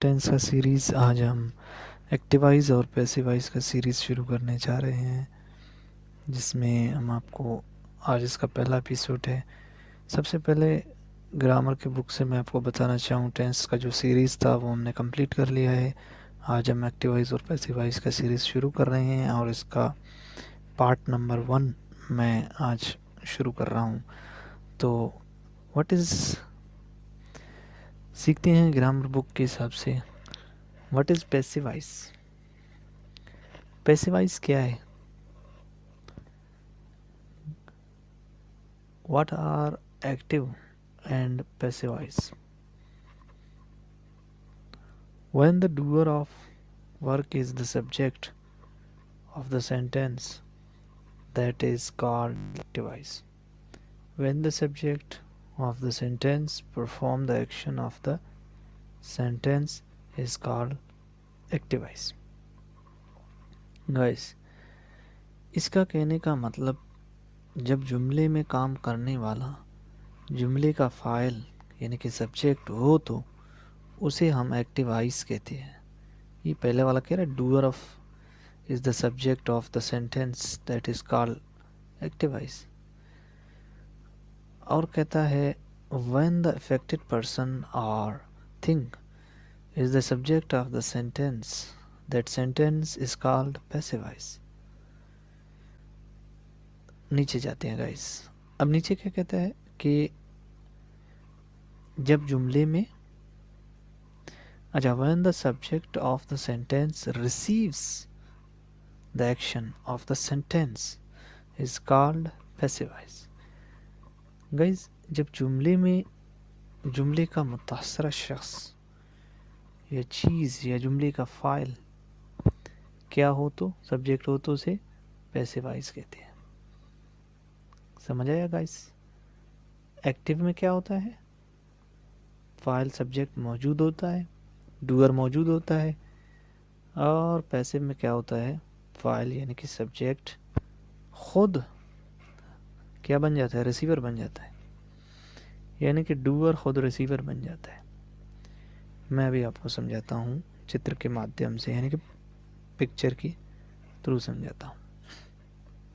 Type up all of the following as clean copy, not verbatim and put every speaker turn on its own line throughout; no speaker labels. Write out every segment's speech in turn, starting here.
Tense का series आज हम एक्टिवाइज और पैसिवाइज का सीरीज़ शुरू करने जा रहे हैं, जिसमें हम आपको आज इसका पहला एपिसोड है। सबसे पहले ग्रामर के बुक से मैं आपको बताना चाहूँ, टेंस का जो सीरीज़ था वो हमने कंप्लीट कर लिया है। आज हम एक्टिवाइज और पैसिवाइज का सीरीज़ शुरू कर रहे हैं और इसका पार्ट नंबर 1 मैं आज शुरू कर रहा हूँ। तो सीखते हैं ग्रामर बुक के हिसाब से व्हाट इज़ पैसिवाइज। पैसिवाइज क्या है? What are active and passive? When the doer of work is the subject of the sentence, that is called active. When the subject of the sentence perform the action of the sentence is called active. Guys, इसका कहने का मतलब जब जुमले में काम करने वाला जुमले का फाइल यानी कि सब्जेक्ट हो तो उसे हम एक्टिवाइज कहते हैं। ये पहले वाला कह रहा है doer of is the subject of the sentence that is called एक्टिवाइज, और कहता है व्हेन द अफेक्टेड पर्सन और thing is the subject of the sentence that sentence is called passivise. नीचे जाते हैं गाइस। अब नीचे क्या कहता है कि जब जुमले में when the subject of the sentence receives the action of the sentence is called passive. Guys, जब जुमले में जुमले का मुतासरा शख्स या चीज़ या जुमले का फाइल क्या हो तो सब्जेक्ट हो तो उसे पैसिवाइज कहते हैं। समझ आया गाइस? एक्टिव में क्या होता है? फाइल सब्जेक्ट मौजूद होता है, डूअर मौजूद होता है, और पैसिव में क्या होता है? फाइल यानी कि सब्जेक्ट खुद क्या बन जाता है? रिसीवर बन जाता है, यानी कि डूअर खुद रिसीवर बन जाता है। मैं अभी आपको समझाता हूँ चित्र के माध्यम से, यानी कि पिक्चर की थ्रू समझाता हूँ।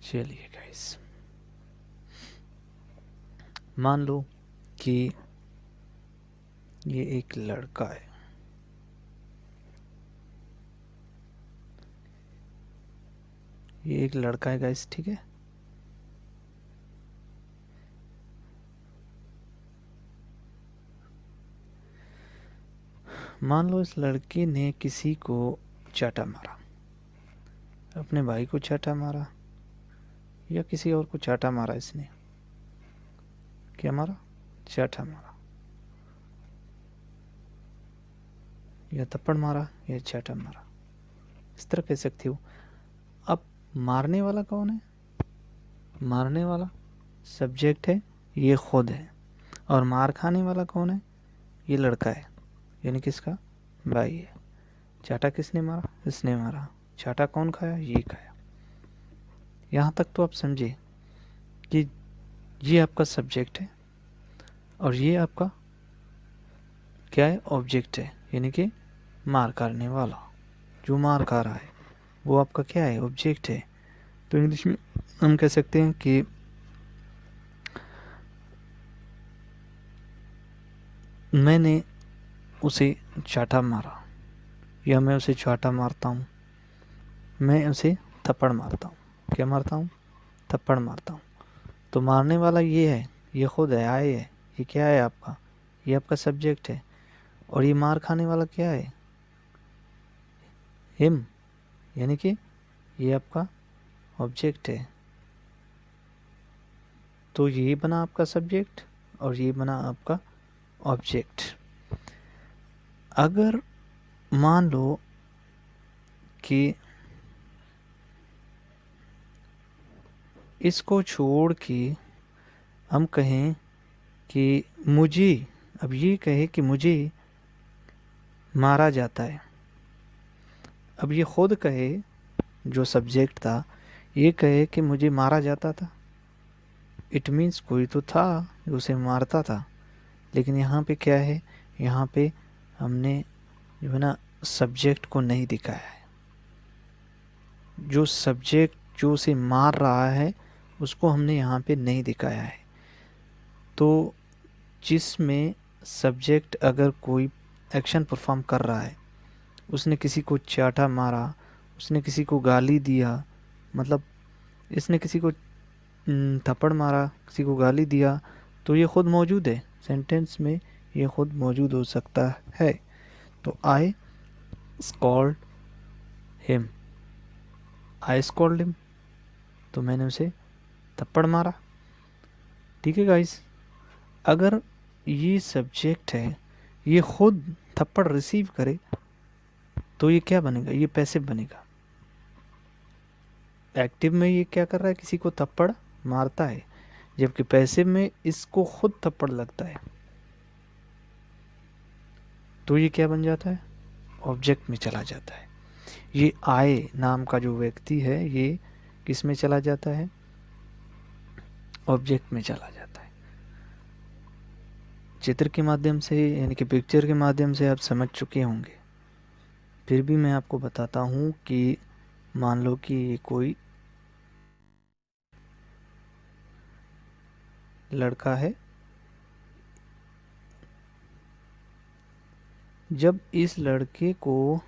चलिए गाइस, मान लो कि ये एक लड़का है। ये एक लड़का है गाइस, ठीक है। मान लो इस लड़के ने किसी को चाटा मारा, अपने भाई को चाटा मारा या किसी और को चाटा मारा। इसने क्या मारा? चाटा मारा, या थप्पड़ मारा या चाटा मारा, इस तरह कह सकती हो। अब मारने वाला कौन है? मारने वाला सब्जेक्ट है, ये खुद है, और मार खाने वाला कौन है? ये लड़का है, यानी किसका? भाई है। चाटा किसने मारा? इसने मारा। चाटा कौन खाया? ये खाया। यहाँ तक तो आप समझे कि ये आपका सब्जेक्ट है और ये आपका क्या है? ऑब्जेक्ट है, यानी कि मार खाने वाला जो मार खा रहा है वो आपका क्या है? ऑब्जेक्ट है। तो इंग्लिश में हम कह सकते हैं कि मैंने उसे चाटा मारा, या मैं उसे चाटा मारता हूँ, मैं उसे थप्पड़ मारता हूँ। क्या मारता हूँ? थप्पड़ मारता हूँ। तो मारने वाला ये है, ये खुद है, आए है। ये क्या है आपका? ये आपका सब्जेक्ट है। और ये मार खाने वाला क्या है? हिम, यानी कि ये आपका ऑब्जेक्ट है। तो ये बना आपका सब्जेक्ट और ये बना आपका ऑब्जेक्ट। अगर मान लो कि इसको छोड़ के हम कहें कि मुझे, अब ये कहे कि मुझे मारा जाता है। अब ये खुद कहे, जो सब्जेक्ट था, ये कहे कि मुझे मारा जाता था। इट मीन्स कोई तो था जो उसे मारता था। लेकिन यहाँ पे क्या है? यहाँ पे हमने जो है ना सब्जेक्ट को नहीं दिखाया है। जो सब्जेक्ट जो उसे मार रहा है उसको हमने यहाँ पे नहीं दिखाया है। तो जिसमें सब्जेक्ट अगर कोई एक्शन परफॉर्म कर रहा है, उसने किसी को चाटा मारा, उसने किसी को गाली दिया, मतलब इसने किसी को थप्पड़ मारा, किसी को गाली दिया, तो ये खुद मौजूद है सेंटेंस में, ये खुद मौजूद हो सकता है। तो आई स्कॉल्ड हिम, आई स्कॉल्ड हिम, तो मैंने उसे थप्पड़ मारा। ठीक है गाइस, अगर ये सब्जेक्ट है, ये खुद थप्पड़ रिसीव करे तो ये क्या बनेगा, ये पैसिव बनेगा। एक्टिव में ये क्या कर रहा है, किसी को थप्पड़ मारता है, जबकि पैसिव में इसको खुद थप्पड़ लगता है। तो ये क्या बन जाता है, ऑब्जेक्ट में चला जाता है। ये आए नाम का जो व्यक्ति है ये किस में चला जाता है, ऑब्जेक्ट में चला जाता है। चित्र के माध्यम से यानी कि पिक्चर के माध्यम से आप समझ चुके होंगे, फिर भी मैं आपको बताता हूँ कि मान लो कि ये कोई लड़का है। जब इस लड़के को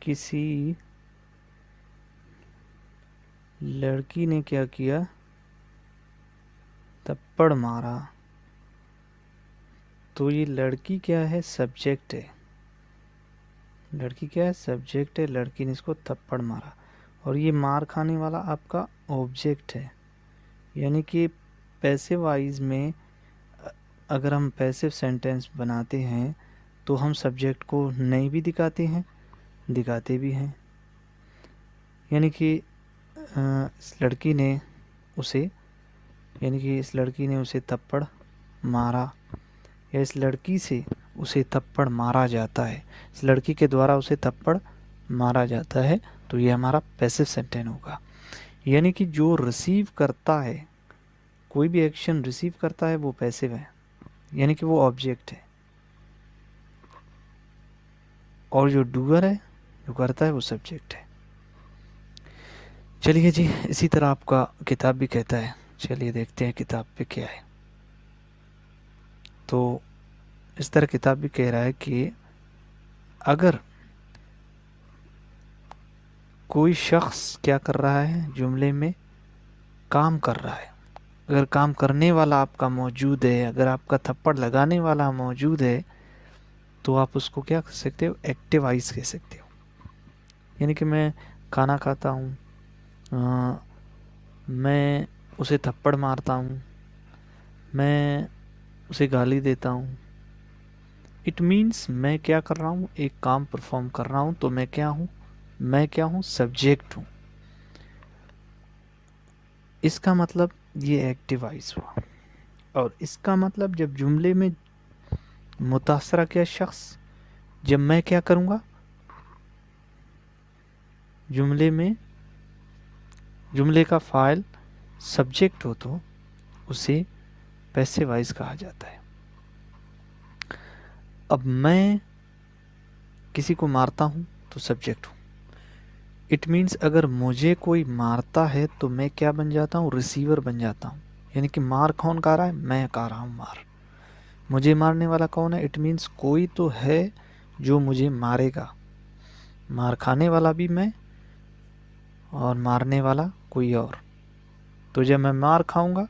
किसी लड़की ने क्या किया, थप्पड़ मारा, तो ये लड़की क्या है, सब्जेक्ट है। लड़की क्या है, सब्जेक्ट है, लड़की ने इसको थप्पड़ मारा, और ये मार खाने वाला आपका ऑब्जेक्ट है। यानी कि पैसिव वाइज में अगर हम पैसिव सेंटेंस बनाते हैं तो हम सब्जेक्ट को नहीं भी दिखाते हैं, दिखाते भी हैं। यानी कि इस लड़की ने उसे, यानी कि इस लड़की ने उसे थप्पड़ मारा, या इस लड़की से उसे थप्पड़ मारा जाता है, इस लड़की के द्वारा उसे थप्पड़ मारा जाता है, तो ये हमारा पैसिव सेंटेंस होगा। यानी कि जो रिसीव करता है, कोई भी एक्शन रिसीव करता है वो पैसिव है, यानी कि वो ऑब्जेक्ट है, और जो डूअर है, जो करता है, वो सब्जेक्ट है। चलिए जी, इसी तरह आपका किताब भी कहता है। चलिए देखते हैं किताब पे क्या है। तो इस तरह किताब भी कह रहा है कि अगर कोई शख्स क्या कर रहा है, जुमले में काम कर रहा है, अगर काम करने वाला आपका मौजूद है, अगर आपका थप्पड़ लगाने वाला मौजूद है, तो आप उसको क्या कह सकते हो, एक्टिव वॉइस कह सकते हो। यानी कि मैं खाना खाता हूँ, मैं उसे थप्पड़ मारता हूँ, मैं उसे गाली देता हूँ। इट मीन्स मैं क्या कर रहा हूँ, एक काम परफॉर्म कर रहा हूँ, तो मैं क्या हूँ, मैं क्या हूँ, सब्जेक्ट हूँ। इसका मतलब ये एक्टिव वॉइस हुआ। और इसका मतलब जब जुमले में मुतासरा किया शख्स, जब मैं क्या करूँगा, जुमले में जुमले का फाइल सब्जेक्ट हो तो उसे पैसिव वॉइस कहा जाता है। अब मैं किसी को मारता हूँ तो सब्जेक्ट हूँ। इट मीन्स अगर मुझे कोई मारता है तो मैं क्या बन जाता हूँ, रिसीवर बन जाता हूँ। यानी कि मार कौन खा रहा है, मैं खा रहा हूँ मार। मुझे मारने वाला कौन है, इट मीन्स कोई तो है जो मुझे मारेगा। मार खाने वाला भी मैं और मारने वाला कोई और। तो जब मैं मार खाऊंगा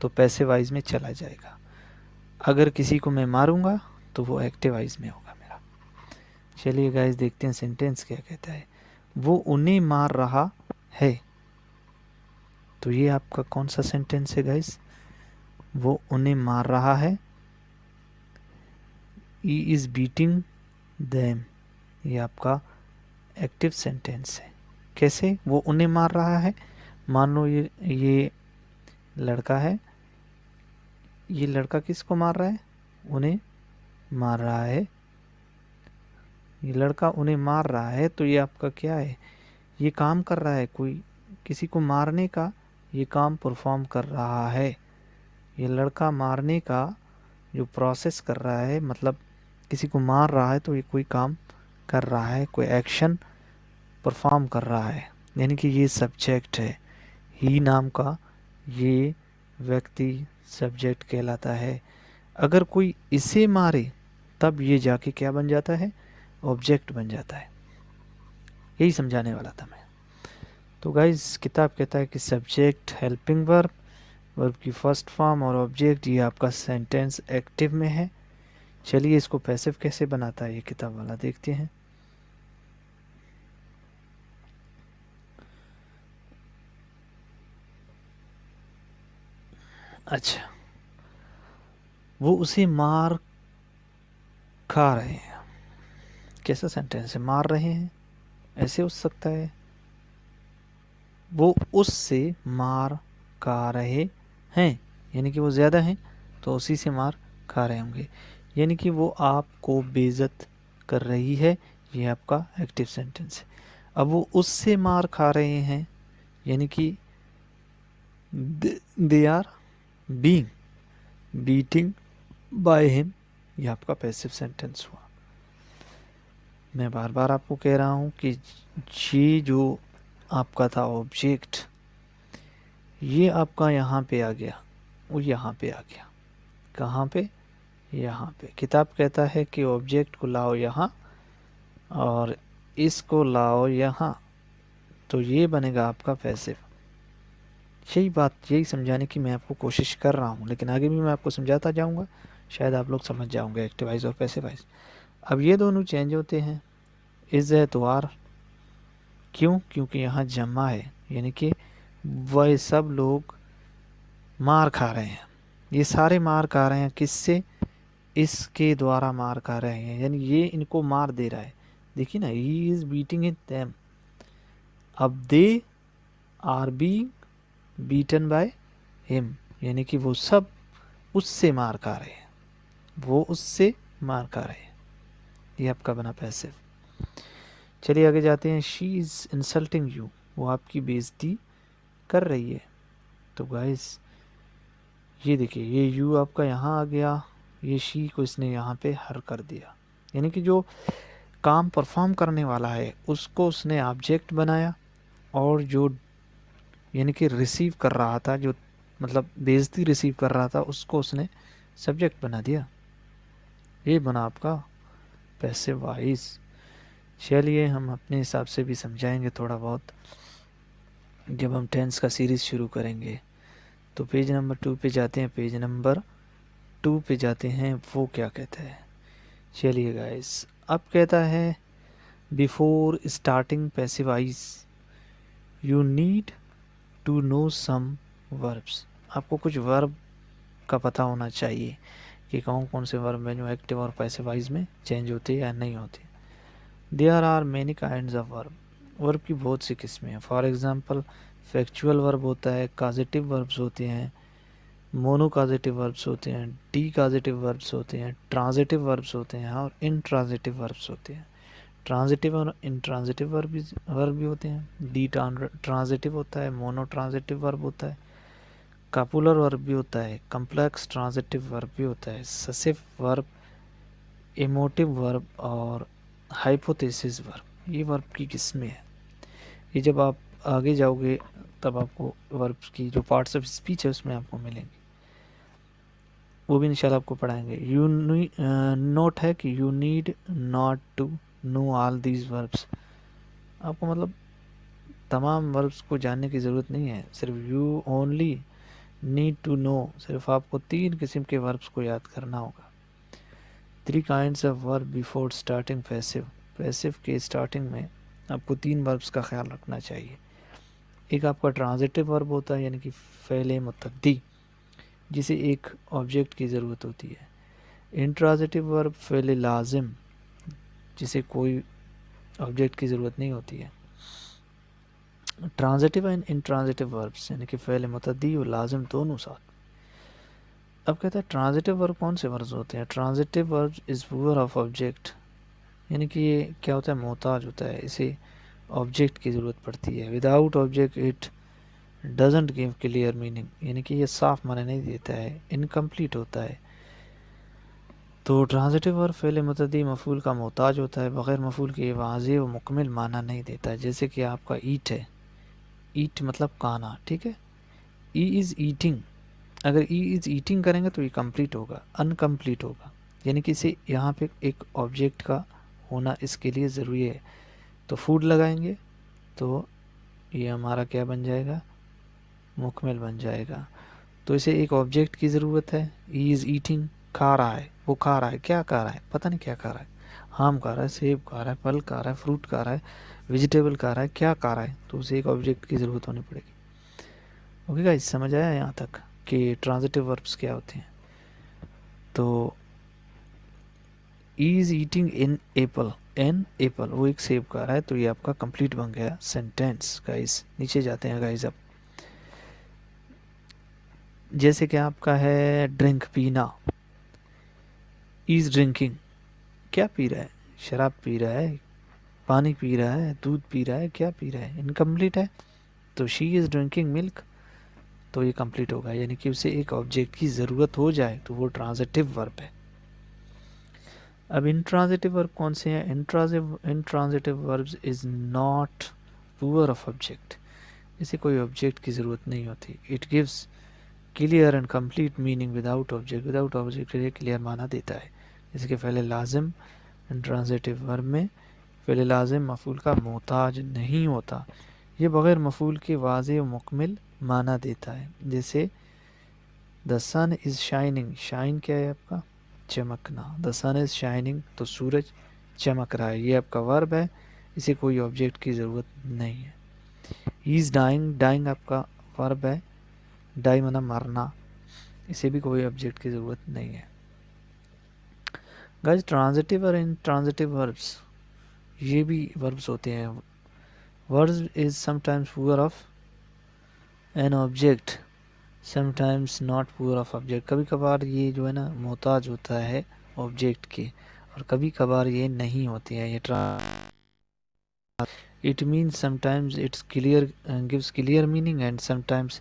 तो पैसिव वॉइस में चला जाएगा। अगर किसी को मैं मारूंगा तो वो एक्टिव वॉइस में होगा मेरा। चलिए गाइस देखते हैं सेंटेंस क्या कहता है। वो उन्हें मार रहा है, तो ये आपका कौन सा सेंटेंस है गाइस, वो उन्हें मार रहा है। ही इज बीटिंग देम, ये आपका एक्टिव सेंटेंस है। कैसे, वो उन्हें मार रहा है, मान लो ये लड़का है, ये लड़का किसको मार रहा है, उन्हें मार रहा है। ये लड़का उन्हें मार रहा है, तो ये आपका क्या है, ये काम कर रहा है, कोई किसी को मारने का ये काम परफॉर्म कर रहा है। ये लड़का मारने का जो प्रोसेस कर रहा है, मतलब किसी को मार रहा है तो ये कोई काम कर रहा है, कोई एक्शन परफॉर्म कर रहा है, यानी कि ये सब्जेक्ट है। ही नाम का ये व्यक्ति सब्जेक्ट कहलाता है। अगर कोई इसे मारे तब ये जाके क्या बन जाता है, ऑब्जेक्ट बन जाता है। यही समझाने वाला था मैं। तो गाइस किताब कहता है कि सब्जेक्ट, हेल्पिंग वर्ब, वर्ब की फर्स्ट फॉर्म और ऑब्जेक्ट, ये आपका सेंटेंस एक्टिव में है। चलिए इसको पैसिव कैसे बनाता है ये किताब वाला देखते हैं। अच्छा, वो उसे मार खा रहे हैं। कैसा सेंटेंस है, मार रहे हैं, ऐसे हो सकता है। वो उससे मार खा रहे हैं, यानी कि वो ज़्यादा हैं तो उसी से मार खा रहे होंगे, यानी कि वो आपको बेइज्जत कर रही है। ये आपका एक्टिव सेंटेंस है। अब वो उससे मार खा रहे हैं, यानी कि they are being beating by him, ये आपका पैसिव सेंटेंस हुआ। मैं बार बार आपको कह रहा हूँ कि ये जो आपका था ऑब्जेक्ट, ये आपका यहाँ पे आ गया, वो यहाँ पे आ गया। कहाँ पे, यहाँ पे। किताब कहता है कि ऑब्जेक्ट को लाओ यहाँ और इसको लाओ यहाँ, तो ये बनेगा आपका पैसिव। यही बात, यही समझाने की मैं आपको कोशिश कर रहा हूँ, लेकिन आगे भी मैं आपको समझाता जाऊँगा, शायद आप लोग समझ जाओगे एक्टिवाइज और पैसिवाइज। अब ये दोनों चेंज होते हैं, इज़ है तो आर। क्यों? क्योंकि यहाँ जमा है, यानी कि वह सब लोग मार खा रहे हैं। ये सारे मार खा रहे हैं, किससे? इसके द्वारा मार खा रहे हैं, यानी ये इनको मार दे रहा है। देखिए ना, he is beating in them. अब they are being beaten by him, यानी कि वो सब उससे मार खा रहे हैं, वो उससे मार खा रहे हैं। ये आपका बना पैसिव। चलिए आगे जाते हैं। शी इज़ इंसल्टिंग यू, वो आपकी बेइज्जती कर रही है। तो गाइस ये देखिए, ये यू आपका यहाँ आ गया, ये शी को इसने यहाँ पे हर कर दिया, यानी कि जो काम परफॉर्म करने वाला है उसको उसने ऑब्जेक्ट बनाया, और जो यानी कि रिसीव कर रहा था, जो मतलब बेइज्जती रिसीव कर रहा था, उसको उसने सब्जेक्ट बना दिया। ये बना आपका पैसिव वॉइस। चलिए हम अपने हिसाब से भी समझाएंगे थोड़ा बहुत जब हम टेंस का सीरीज़ शुरू करेंगे। तो पेज नंबर 2 पे जाते हैं, पेज नंबर 2 पे जाते हैं, वो क्या कहता है। चलिए गाइस, अब कहता है before starting passivize you need to know some verbs. आपको कुछ वर्ब का पता होना चाहिए कि कौन कौन से वर्ब हैं जो एक्टिव और पैसिवाइज में चेंज होते हैं या नहीं होते। There are many kinds of verb, verb की बहुत सी किस्में हैं। फॉर एग्जांपल फैक्चुअल वर्ब होता है, काजेटिव वर्ब्स होते हैं, मोनोकाजेटिव वर्ब्स होते हैं, डी काजेटिव वर्ब्स होते हैं, ट्रांजिटिव वर्ब्स होते हैं और इंट्रांजिटिव वर्ब्स होते हैं। ट्रांजिटिव और इंट्रांजिटिव वर्ब भी होते हैं। डी ट्रांजिटिव होता है, मोनो ट्रांजिटिव वर्ब होता है, कापुलर वर्ब भी होता है, कम्प्लेक्स ट्रांजिटिव वर्ब भी होता है, ससिव वर्ब, इमोटिव वर्ब और हाइपोथेसिस वर्ब। ये वर्ब की किस्में हैं। ये जब आप आगे जाओगे तब आपको वर्ब्स की जो पार्ट्स ऑफ स्पीच है उसमें आपको मिलेंगे, वो भी इंशाल्लाह आपको पढ़ाएंगे। यू नोट है कि you need not to know all these verbs. आपको मतलब तमाम वर्ब्स को जानने की ज़रूरत नहीं है, सिर्फ you only need to know, सिर्फ आपको 3 किस्म के वर्ब्स को याद करना होगा। 3 kinds of verb before starting passive. Passive के स्टार्टिंग में आपको 3 वर्ब्स का ख्याल रखना चाहिए। एक आपका ट्रांजिटिव वर्ब होता है, यानी कि फ़ेले मुतद्दी, जिसे एक ऑब्जेक्ट की ज़रूरत होती है। इंट्रांजिटिव वर्ब फ़ेले लाजिम, जिसे कोई ऑब्जेक्ट की ज़रूरत नहीं होती है। ट्रांजिटिव एंड इंट्रांजिटिव वर्ब्स, यानी कि फ़ेले मुतद्दी और लाजिम दोनों साथ। अब कहता है ट्रांजिटिव वर्ब कौन से वर्ब्स होते हैं। Transitive verb is poor of object, यानी कि ये क्या होता है, मोहताज होता है, इसे ऑब्जेक्ट की ज़रूरत पड़ती है। Without object it doesn't give clear meaning, यानी कि ये साफ माने नहीं देता है, इनकम्प्लीट होता है। तो ट्रांजिटिव वर्ब फ़ेल मुतअद्दी मफ़ूल का मोहताज होता है, बग़ैर मफ़ूल के वाज़ेह व मुकम्मिल माना नहीं देता है। जैसे कि आपका ईट है, ईट मतलब खाना, ठीक है। ई इज़ ईटिंग, अगर ई इज़ ईटिंग करेंगे तो ये कंप्लीट होगा, अनकम्प्लीट होगा, यानी कि इसे यहाँ पे एक ऑब्जेक्ट का होना इसके लिए ज़रूरी है। तो फूड लगाएंगे तो ये हमारा क्या बन जाएगा, मुकम्मिल बन जाएगा। तो इसे एक ऑब्जेक्ट की ज़रूरत है। ही इज़ ईटिंग, खा रहा है, वो खा रहा है, क्या खा रहा है, पता नहीं क्या खा रहा है, आम खा रहा है, सेब खा रहा है, फल खा रहा है, फ्रूट खा रहा है, वेजिटेबल खा रहा है, क्या खा रहा है, तो उसे एक ऑब्जेक्ट की ज़रूरत होनी पड़ेगी। ओके गाइस, समझ आया यहाँ तक कि ट्रांजिटिव वर्ब्स क्या होते हैं। तो is eating in apple, an apple, वो एक सेब खा रहा है, तो ये आपका कंप्लीट बन गया सेंटेंस। गाइस नीचे जाते हैं गाइस अब। जैसे कि आपका है ड्रिंक, पीना, इज़ ड्रिंकिंग, क्या पी रहा है, शराब पी रहा है, पानी पी रहा है, दूध पी रहा है, क्या पी रहा है, इनकम्प्लीट है। तो शी इज़ ड्रिंकिंग मिल्क, तो ये कंप्लीट होगा, यानी कि उसे एक ऑब्जेक्ट की ज़रूरत हो जाए तो वो ट्रांजिटिव वर्ब है। अब इंट्रांजिटिव वर्ब कौन से हैं? Intransitive verbs is not poor of object, इसे कोई ऑब्जेक्ट की ज़रूरत नहीं होती। It gives clear and complete meaning without object, without object के लिए क्लियर माना देता है। जैसे कि फ़ेल लाजिम इंट्रांजिटिव वर्ब में फ़ेल लाजिम मफ़ूल का मोहताज नहीं होता, ये बग़ैर मफ़ूल के वाज़ेह व मुकम्मिल माना देता है। जैसे the sun is shining, shine क्या है आपका, चमकना, द सन इज़ शाइनिंग, तो सूरज चमक रहा है, ये आपका वर्ब है, इसे कोई ऑब्जेक्ट की ज़रूरत नहीं है। ही इज़ डाइंग, डाइंग आपका वर्ब है, डाई माना मरना, इसे भी कोई ऑब्जेक्ट की ज़रूरत नहीं है। गाइस ट्रांजिटिव और इंट्रांजिटिव वर्ब्स, ये भी वर्ब्स होते हैं। Verbs is sometimes poor of an object, sometimes not poor of object, कभी कभार ये जो है ना मोहताज होता है ऑब्जेक्ट के, और कभी कभार ये नहीं होती है। ये it means sometimes it's clear, gives clear meaning, and sometimes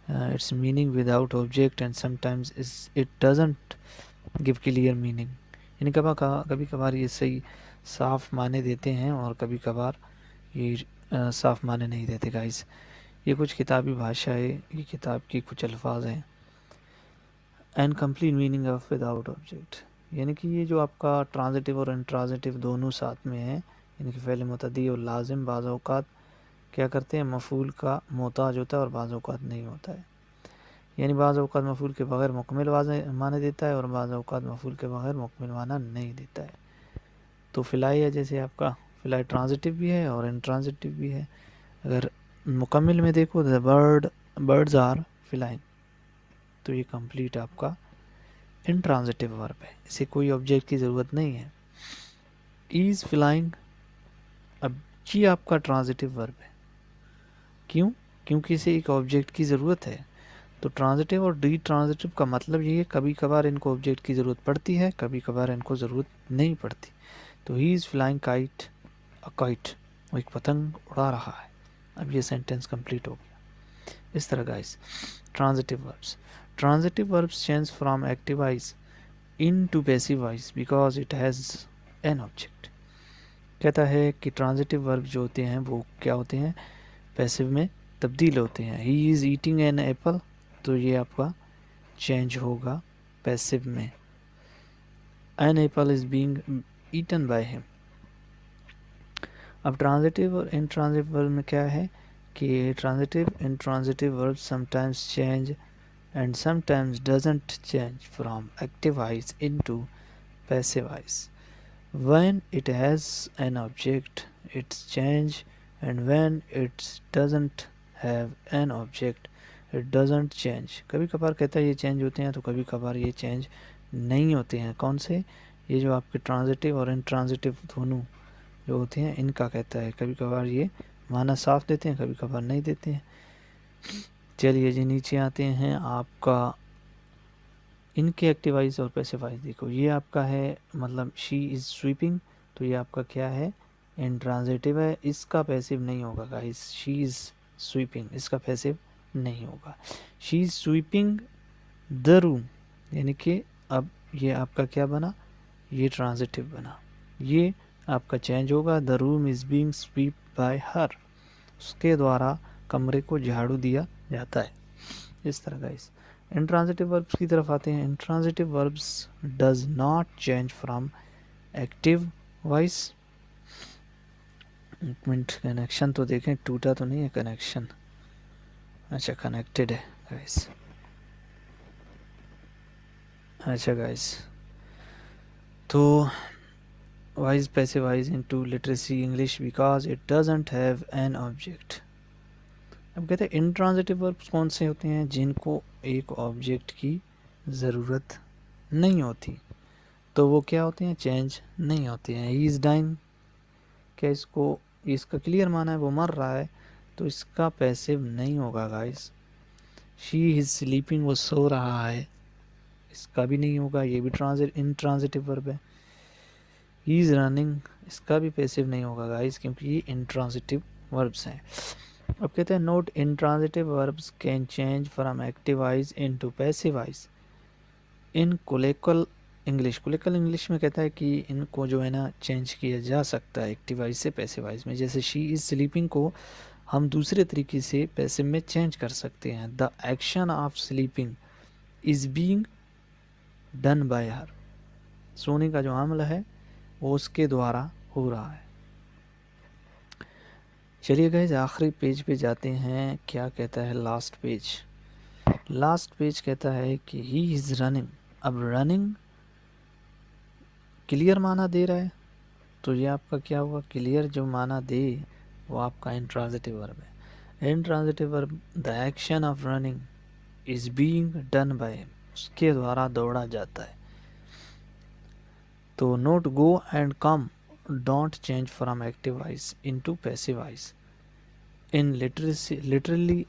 its meaning without object, and sometimes it doesn't give clear meaning, यानी कभी कभार ये सही साफ माने देते हैं और कभी कभार ये साफ माने नहीं देते। गाइस ये कुछ किताबी भाषा है, ये किताब की कुछ अल्फाज हैं। And complete meaning of without object, यानी कि ये जो आपका ट्रांजिटिव और इंट्रांजिटिव दोनों साथ में है, यानी कि फ़ेल मुतअद्दी और लाजिम बाज़ औक़ात क्या करते हैं, मफ़ूल का मोहताज होता है और बाज़ औक़ात नहीं होता है। यानी बाज़ औक़ात मफ़ूल के बग़ैर मुकम्मिल माने देता है और बाज़ औक़ात मफ़ूल के बग़ैर मुकम्मिल माना नहीं देता है। तो फ़िलाई है, जैसे आपका फ़िलाई ट्रांजिटिव भी है और इंट्रांजिटिव भी है। अगर मुकम्मिल में देखो द बर्ड्स आर फ़िलाइन, तो ये कंप्लीट आपका इंट्रांजिटिव वर्ब है, इसे कोई ऑब्जेक्ट की ज़रूरत नहीं है। इज़ फ़िलाइंग, अब ये आपका ट्रांजिटिव वर्ब है, क्यों? क्योंकि इसे एक ऑब्जेक्ट की ज़रूरत है। तो ट्रांजिटिव और डी ट्रांजिटिव का मतलब ये है, कभी कभार इनको ऑब्जेक्ट की ज़रूरत पड़ती है, कभी कभार इनको ज़रूरत नहीं पड़ती। तो he is flying kite, a kite, वो एक पतंग उड़ा रहा है। अब ये सेंटेंस कंप्लीट हो गया। इस तरह guys transitive verbs change from active voice into passive voice because it has an object. कहता है कि ट्रांजिटिव वर्ब जो होते हैं वो क्या होते हैं, पैसिव में तब्दील होते हैं। He is eating an apple, तो ये आपका चेंज होगा पैसिव में। An apple is being eaten by him. अब ट्रांजिटिव और इंट्रांजिटिव वर्ब में क्या है कि transitive intransitive verb sometimes change and sometimes doesn't change from active voice into passive voice. When it has an object it's change, and when it's doesn't have an object it doesn't change. कभी कभार कहता है ये change होते हैं, तो कभी कभार ये चेंज नहीं होते हैं। कौन से? ये जो आपके ट्रांजिटिव और इंट्रांजिटिव दोनों जो होते हैं इनका कहता है, कभी कभार ये माना साफ देते हैं, कभी कभार नहीं देते हैं। चलिए जी नीचे आते हैं, आपका इनके एक्टिव वॉइस और पैसिव वॉइस देखो। ये आपका है मतलब शी इज़ स्वीपिंग, तो ये आपका क्या है, इंट्रांजिटिव है, इसका पैसिव नहीं होगा गाइस। शी इज़ स्वीपिंग, इसका पैसिव नहीं होगा। She is sweeping the room, यानी कि अब ये आपका क्या बना, ये ट्रांजिटिव बना, ये आपका चेंज होगा। The room is being sweep by her, उसके द्वारा कमरे को झाड़ू दिया जाता है। इस तरह का। इस इंट्रांजिटिव वर्ब्स की तरफ आते हैं। Intransitive verbs does not change from active voice. एक मिनट, कनेक्शन तो देखें, टूटा तो नहीं है कनेक्शन? अच्छा, कनेक्टेड है गाइस। अच्छा गाइस, तो wise passive into literacy English because it doesn't have an object। अब कहते हैं इंट्रांजिटिव वर्ब्स कौन से होते हैं, जिनको एक ऑब्जेक्ट की ज़रूरत नहीं होती, तो वो क्या होते हैं, चेंज नहीं होते हैं। ही इज़ डाइंग, क्या इसको, इसका क्लियर माना है वो मर रहा है, तो इसका पैसिव नहीं होगा गाइस। शी इज़ स्लीपिंग, वो सो रहा है, इसका भी नहीं होगा, ये भी इंट्रांजिटिव वर्ब है। ही इज़ रनिंग, इसका भी पैसिव नहीं होगा गाइस, क्योंकि ये इंट्रांजिटिव वर्ब्स हैं। अब कहते हैं note, intransitive verbs can change from active voice into passive voice in colloquial English. Colloquial English में कहता है कि इनको जो है ना चेंज किया जा सकता है एक्टिव वॉइस से पैसिव वॉइस में। जैसे शी इज़ स्लीपिंग को हम दूसरे तरीके से पैसिव में चेंज कर सकते हैं। The action of sleeping is being done by हर, सोने का जो अमल है वो उसके द्वारा हो रहा है। चलिए गाइस, आखिरी पेज पे जाते हैं। क्या कहता है लास्ट पेज? लास्ट पेज कहता है कि ही इज़ रनिंग। अब रनिंग क्लियर माना दे रहा है, तो ये आपका क्या हुआ, क्लियर जो माना दे वो आपका इंट्रांजिटिव वर्ब है। Intransitive verb, the action of running is being done by him, उसके द्वारा दौड़ा जाता है। तो note go and come don't change from active voice into passive voice in literary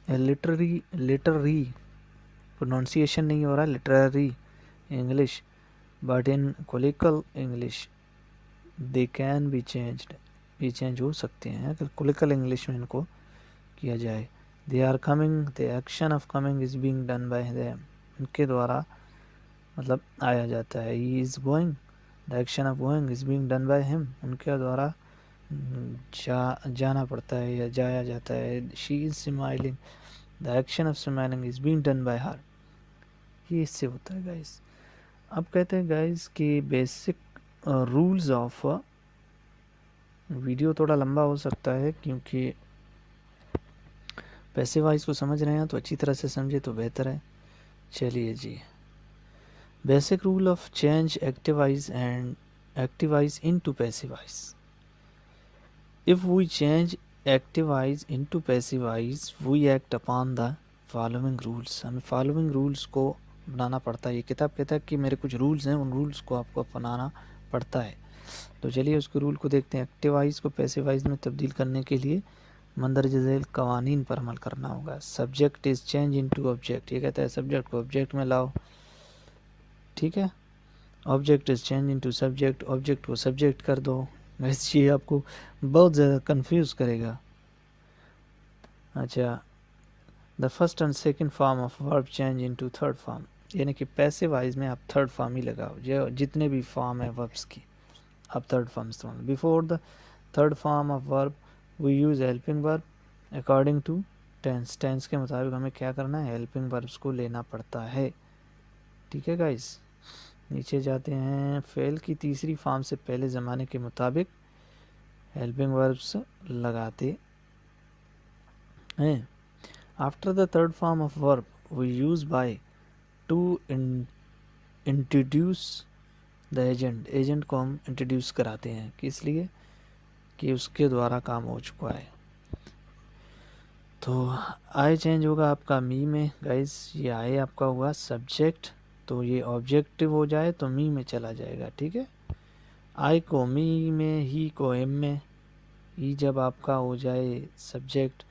pronunciation नहीं हो रहा, literary English, but in colloquial English they can be changed, ये चेंज हो सकते हैं अगर कोलिकल इंग्लिश में इनको किया जाए। They are coming, the action of coming is being done by them, उनके द्वारा मतलब आया जाता है। He is going, the action of going is being done by him, उनके द्वारा जाना पड़ता है या जाया जाता है। She is smiling, the action of smiling is being done by her, ये इससे होता है गाइस। अब कहते हैं गाइस कि बेसिक रूल्स ऑफ, वीडियो थोड़ा लंबा हो सकता है क्योंकि पैसिव वॉइस को समझ रहे हैं तो अच्छी तरह से समझे तो बेहतर है। चलिए जी, basic rule of change active voice and active voice into passive voice. If we change active voice into passive voice we act upon the following rules. हमें फॉलोइंग रूल्स को बनाना पड़ता है। ये किताब कहता है कि मेरे कुछ रूल्स हैं, उन रूल्स को आपको अपनाना पड़ता है। तो चलिए उसके रूल को देखते हैं। एक्टिव वॉइस को पैसिव वॉइस में तब्दील करने के लिए मंदरज झैल कवानीन पर अमल करना होगा। Subject is change into object, ये कहता है सब्जेक्ट को ऑब्जेक्ट में लाओ, ठीक है। Object is change into subject, object को सब्जेक्ट कर दो। वैसे ये आपको बहुत ज़्यादा कंफ्यूज करेगा। अच्छा, the first and second form of verb change into third form, यानी कि पैसिव वॉइस में आप थर्ड फॉर्म ही लगाओ। जो जितने भी फॉर्म है वर्ब्स की आप थर्ड फॉर्म इस्तेमाल। Before the third form of verb we use helping verb according to tense. Tense के मुताबिक हमें क्या करना है, हेल्पिंग वर्ब्स को लेना पड़ता है, ठीक है गाइस। नीचे जाते हैं। फेल की तीसरी फॉर्म से पहले ज़माने के मुताबिक हेल्पिंग वर्ब्स लगाते हैं। After the third form of verb we use by to introduce the agent. Agent को हम इंट्रोड्यूस कराते हैं, किस लिए कि उसके द्वारा काम हो चुका है। तो आई चेंज होगा आपका मी में गाइस। ये आई आपका हुआ सब्जेक्ट, तो ये ऑब्जेक्टिव हो जाए तो मी में चला जाएगा, ठीक है। आई को मी में, ही को एम में। ई जब आपका हो जाए सब्जेक्ट,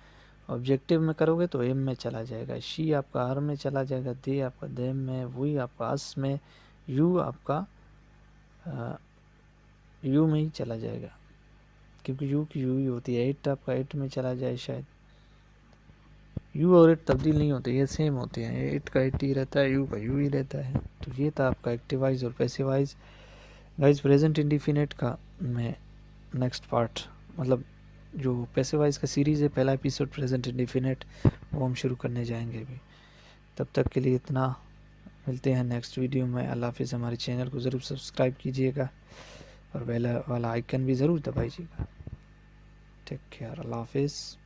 ऑब्जेक्टिव में करोगे तो एम में चला जाएगा। शी आपका हर में चला जाएगा, दे आपका देम में, वी आपका अस में, यू आपका यू में ही चला जाएगा क्योंकि यू की यू ही होती है। एट आपका एट में चला जाए शायद, यू और इट तब्दील नहीं होते, ये सेम होते हैं। इट का इट ही रहता है, यू का यू ही रहता है। तो ये था आपका एक्टिव वॉइस और passive voice. Guys present indefinite का मैं नेक्स्ट पार्ट, मतलब जो पैसिव वॉइस का सीरीज़ है, पहला एपिसोड प्रेजेंट इंडिफिनिट, वो हम शुरू करने जाएंगे अभी। तब तक के लिए इतना, मिलते हैं नेक्स्ट वीडियो में। अल्लाह हाफिज़। हमारे चैनल को ज़रूर सब्सक्राइब कीजिएगा और बेल वाला आइकन भी ज़रूर दबाइएगा। Take care. अल्लाह हाफिज़।